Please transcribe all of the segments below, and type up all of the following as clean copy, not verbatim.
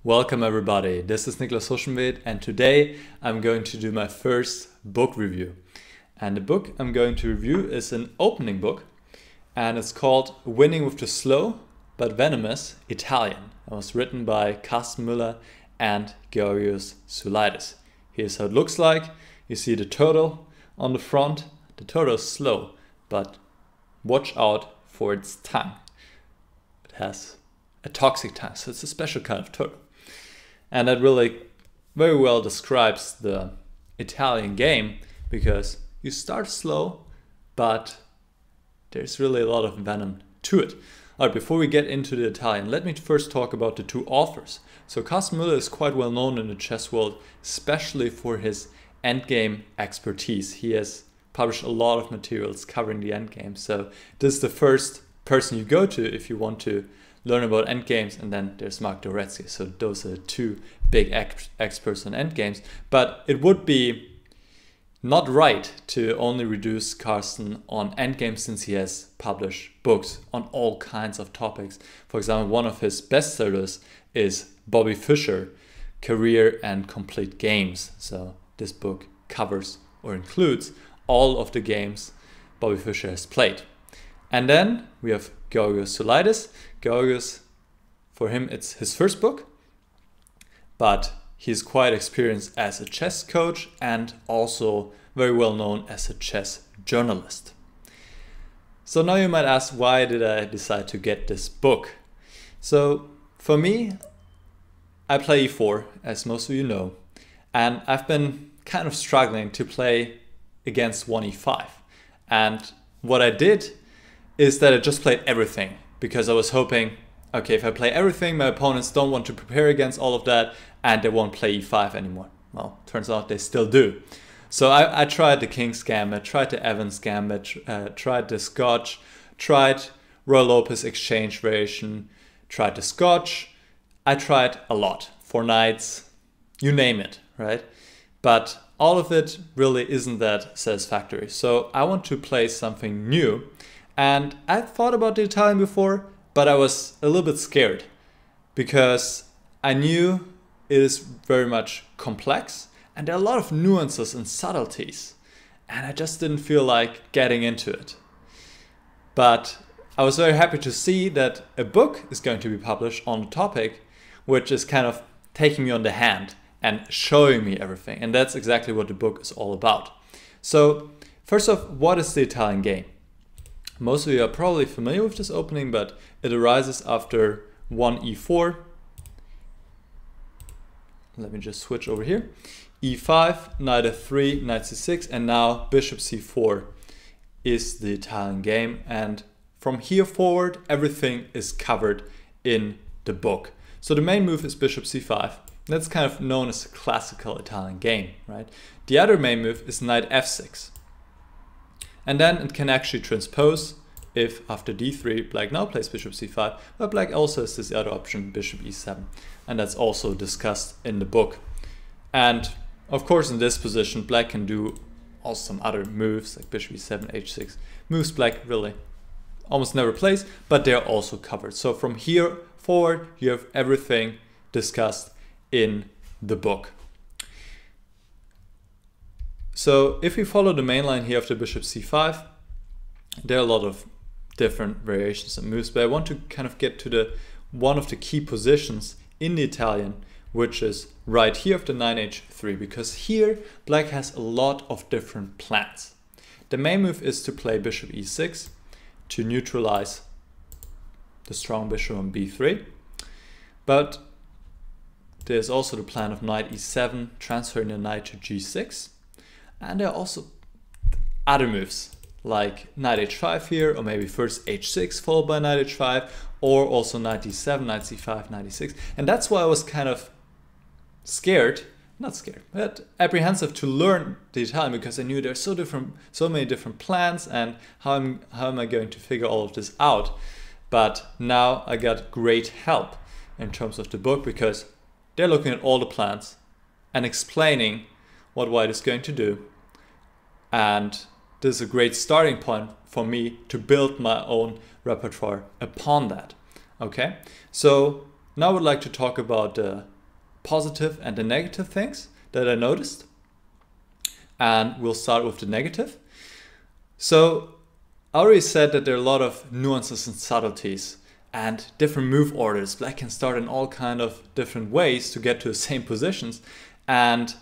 Welcome everybody, this is Niclas Huschenbeth and today I'm going to do my first book review. And the book I'm going to review is an opening book and it's called Winning with the Slow but Venomous Italian. It was written by Karsten Mueller and Georgios Souleidis. Here's how it looks like. You see the turtle on the front. The turtle is slow, but watch out for its tongue. It has a toxic tongue, so it's a special kind of turtle. And that really very well describes the Italian game because you start slow, but there's really a lot of venom to it. All right, before we get into the Italian, let me first talk about the two authors. So Karsten Mueller is quite well known in the chess world, especially for his endgame expertise. He has published a lot of materials covering the endgame. So this is the first person you go to if you want to learn about endgames, and then there's Mark Doretsky. So those are the two big experts on endgames. But it would be not right to only reduce Karsten on endgames since he has published books on all kinds of topics. For example, one of his bestsellers is Bobby Fischer, Career and Complete Games. So this book covers or includes all of the games Bobby Fischer has played. And then we have Georgios Souleidis. Georgios, for him, it's his first book, but he's quite experienced as a chess coach and also very well known as a chess journalist. So now you might ask, why did I decide to get this book? So for me, I play e4, as most of you know, and I've been kind of struggling to play against 1e5. And what I did is that I just played everything because I was hoping, okay, if I play everything, my opponents don't want to prepare against all of that and they won't play e5 anymore. Well, turns out they still do. So I tried the King's Gambit, tried the Evans Gambit, tried the Scotch, tried Roy Lopez Exchange variation, tried the Scotch. I tried a lot, 4 knights, you name it, right? But all of it really isn't that satisfactory. So I want to play something new. And I thought about the Italian before, but I was a little bit scared because I knew it is very much complex and there are a lot of nuances and subtleties. And I just didn't feel like getting into it. But I was very happy to see that a book is going to be published on the topic, which is kind of taking me on the hand and showing me everything. And that's exactly what the book is all about. So first off, what is the Italian game? Most of you are probably familiar with this opening, but it arises after 1e4. Let me just switch over here. e5, knight f3, knight c6, and now bishop c4 is the Italian game. And from here forward, everything is covered in the book. So the main move is bishop c5. That's kind of known as a classical Italian game, right? The other main move is knight f6. And then it can actually transpose if after d3 black now plays bishop c5, but black also has this other option, bishop e7. And that's also discussed in the book. And of course in this position black can do also some other moves like bishop e7, h6. Moves black really almost never plays, but they're also covered. So from here forward you have everything discussed in the book. So if we follow the main line here of the bishop c5, there are a lot of different variations and moves, but I want to kind of get to one of the key positions in the Italian, which is right here of the 9h3, because here black has a lot of different plans. The main move is to play bishop e6 to neutralize the strong bishop on b3, but there's also the plan of knight e7, transferring the knight to g6. And there are also other moves like knight h5 here, or maybe first h6 followed by knight h5, or also knight d7, knight c5, knight e6. And that's why I was kind of scared, not scared, but apprehensive to learn the Italian because I knew there's so many different plans and how am I going to figure all of this out. But now I got great help in terms of the book because they're looking at all the plans and explaining what white is going to do. And this is a great starting point for me to build my own repertoire upon that. Okay, so now I would like to talk about the positive and the negative things that I noticed. And we'll start with the negative. So I already said that there are a lot of nuances and subtleties and different move orders. Black can start in all kind of different ways to get to the same positions. And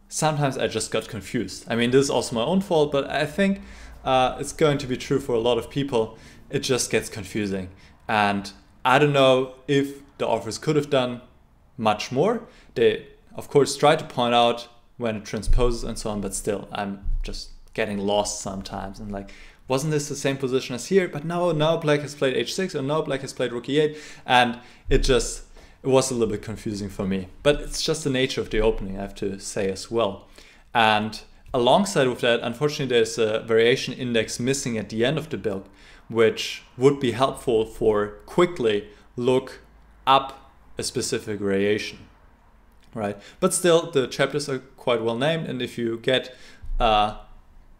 sometimes I just got confused. I mean, this is also my own fault, but I think it's going to be true for a lot of people. It just gets confusing. And I don't know if the authors could have done much more. They, of course, try to point out when it transposes and so on, but still, I'm just getting lost sometimes. And like, wasn't this the same position as here? But no, now black has played h6, or now black has played rook e8. And it was a little bit confusing for me. But it's just the nature of the opening, I have to say as well. And alongside with that, unfortunately, there's a variation index missing at the end of the book, which would be helpful for quickly look up a specific variation, right? But still, the chapters are quite well named, and if you get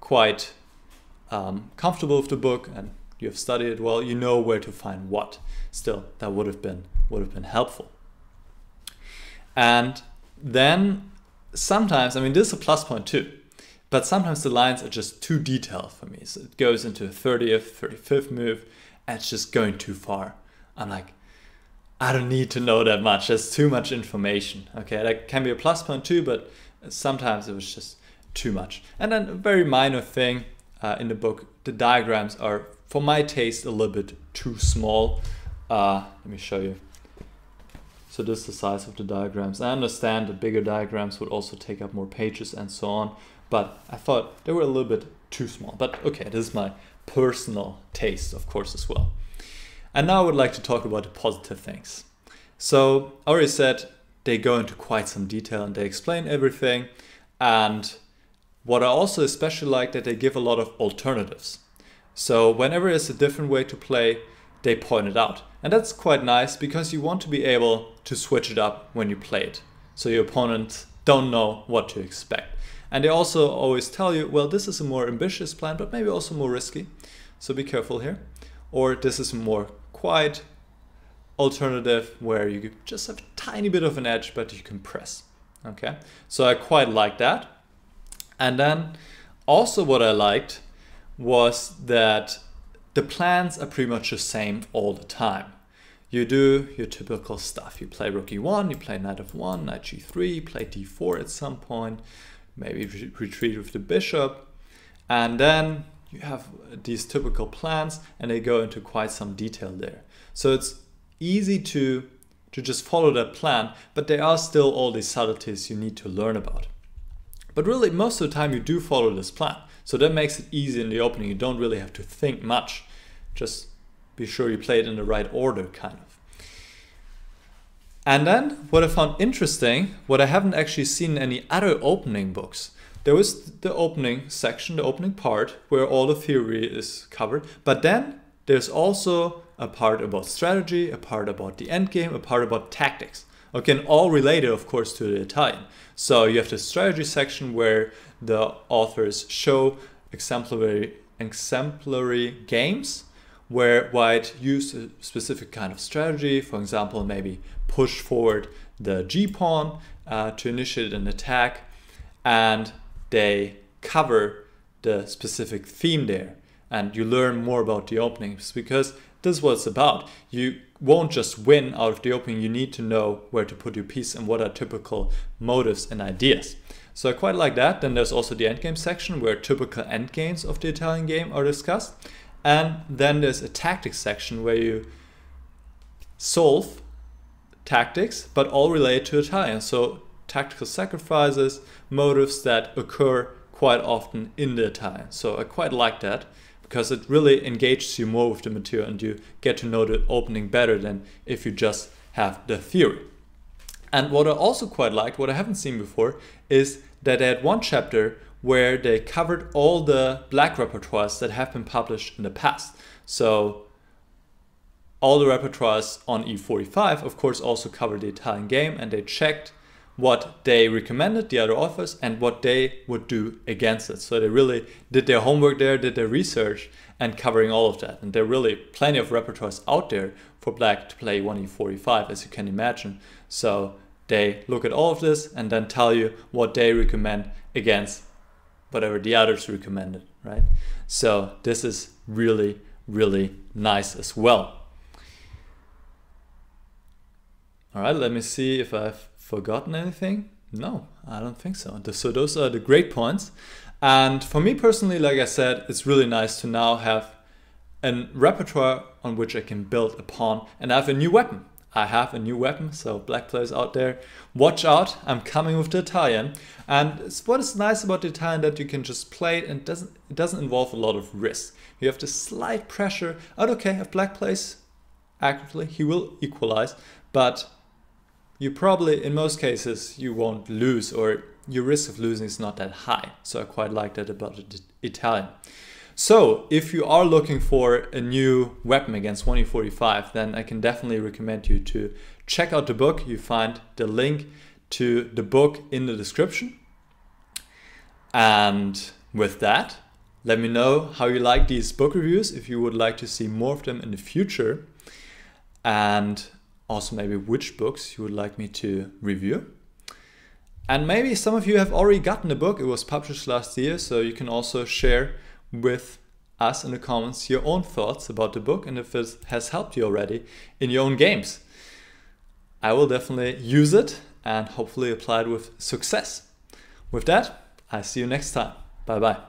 quite comfortable with the book and you have studied it well, you know where to find what. Still, that would have been helpful. And then sometimes, I mean, this is a plus point too, but sometimes the lines are just too detailed for me. So it goes into a 30th, 35th move, and it's just going too far. I'm like, I don't need to know that much. There's too much information. Okay, that can be a plus point too, but sometimes it was just too much. And then a very minor thing in the book, the diagrams are, for my taste, a little bit too small. Let me show you. So this is the size of the diagrams. I understand that bigger diagrams would also take up more pages and so on, but I thought they were a little bit too small. But okay, this is my personal taste, of course, as well. And now I would like to talk about the positive things. So I already said they go into quite some detail and they explain everything. And what I also especially like that they give a lot of alternatives. So whenever there's a different way to play, they point it out. And that's quite nice because you want to be able to switch it up when you play it. So your opponents don't know what to expect. And they also always tell you, well, this is a more ambitious plan, but maybe also more risky. So be careful here. Or this is a more quiet alternative where you just have a tiny bit of an edge, but you can press. Okay, so I quite like that. And then also what I liked was that the plans are pretty much the same all the time. You do your typical stuff. You play rook e1, you play knight f1, knight g3, you play d4 at some point, maybe retreat with the bishop, and then you have these typical plans and they go into quite some detail there. So it's easy to just follow that plan, but there are still all these subtleties you need to learn about. But really, most of the time you do follow this plan. So that makes it easy in the opening. You don't really have to think much. Just be sure you play it in the right order, kind of. And then what I found interesting, what I haven't actually seen in any other opening books, there was the opening section, the opening part, where all the theory is covered. But then there's also a part about strategy, a part about the endgame, a part about tactics. Okay, and all related, of course, to the Italian. So you have the strategy section where the authors show exemplary games where white used a specific kind of strategy. For example, maybe push forward the g-pawn to initiate an attack, and they cover the specific theme there. And you learn more about the openings because this is what it's about. You won't just win out of the opening. You need to know where to put your piece and what are typical motives and ideas. So I quite like that. Then there's also the endgame section where typical endgames of the Italian game are discussed. And then there's a tactics section where you solve tactics, but all related to Italian. So tactical sacrifices, motives that occur quite often in the Italian. So I quite like that, because it really engages you more with the material and you get to know the opening better than if you just have the theory. And what I also quite liked, what I haven't seen before, is that they had one chapter where they covered all the black repertoires that have been published in the past. So all the repertoires on e45, of course, also covered the Italian game, and they checked what they recommended, the other authors, and what they would do against it. So they really did their homework there, did their research, and covering all of that. And there are really plenty of repertoires out there for black to play 1e45, as you can imagine. So they look at all of this and then tell you what they recommend against whatever the others recommended, right? So this is really, really nice as well. All right, let me see if I've forgotten anything. No, I don't think so. So those are the great points. And for me personally, like I said, it's really nice to now have a repertoire on which I can build upon, and I have a new weapon. I have a new weapon, so black players out there, watch out, I'm coming with the Italian. And what is nice about the Italian that you can just play it and it doesn't involve a lot of risk. You have the slight pressure. Oh, okay, if black plays actively, he will equalize, but you probably, in most cases, you won't lose, or your risk of losing is not that high. So I quite like that about the Italian. So if you are looking for a new weapon against 1e45, then I can definitely recommend you to check out the book. You find the link to the book in the description. And with that, let me know how you like these book reviews, if you would like to see more of them in the future, and also maybe which books you would like me to review. And maybe some of you have already gotten the book. It was published last year, so you can also share with us in the comments your own thoughts about the book and if it has helped you already in your own games. I will definitely use it and hopefully apply it with success. With that, I see you next time. Bye bye.